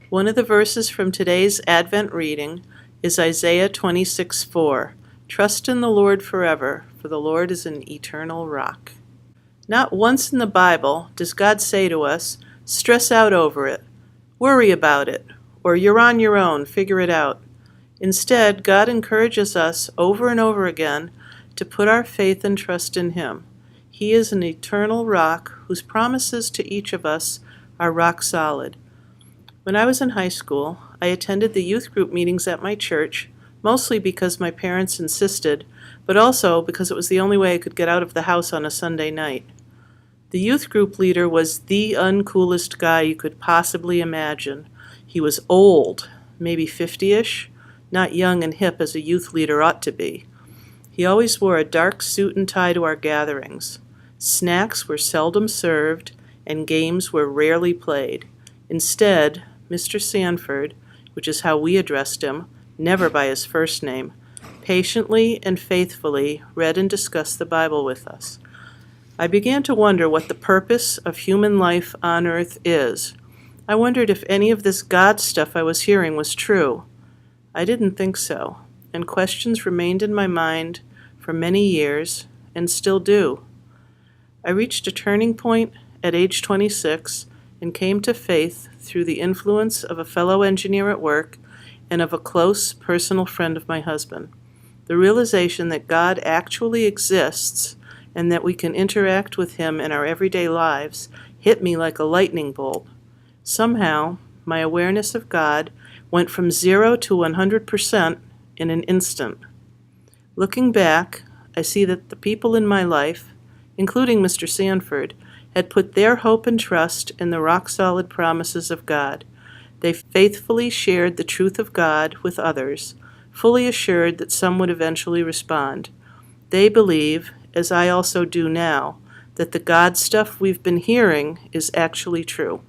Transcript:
One of the verses from today's Advent reading is Isaiah 26:4. Trust in the Lord forever, for the Lord is an eternal rock. Not once in the Bible does God say to us, stress out over it, worry about it, or you're on your own, figure it out. Instead, God encourages us over and over again to put our faith and trust in Him. He is an eternal rock whose promises to each of us are rock solid. When I was in high school, I attended the youth group meetings at my church, mostly because my parents insisted, but also because it was the only way I could get out of the house on a Sunday night. The youth group leader was the uncoolest guy you could possibly imagine. He was old, maybe 50-ish, not young and hip as a youth leader ought to be. He always wore a dark suit and tie to our gatherings. Snacks were seldom served, and games were rarely played. Instead, Mr. Sanford, which is how we addressed him, never by his first name, patiently and faithfully read and discussed the Bible with us. I began to wonder what the purpose of human life on earth is. I wondered if any of this God stuff I was hearing was true. I didn't think so, and questions remained in my mind for many years, and still do. I reached a turning point at age 26 and came to faith through the influence of a fellow engineer at work and of a close personal friend of my husband. The realization that God actually exists and that we can interact with Him in our everyday lives hit me like a lightning bolt. Somehow, my awareness of God went from 0 to 100% in an instant. Looking back, I see that the people in my life, including Mr. Sanford, had put their hope and trust in the rock-solid promises of God. They faithfully shared the truth of God with others, fully assured that some would eventually respond. They believe, as I also do now, that the God stuff we've been hearing is actually true.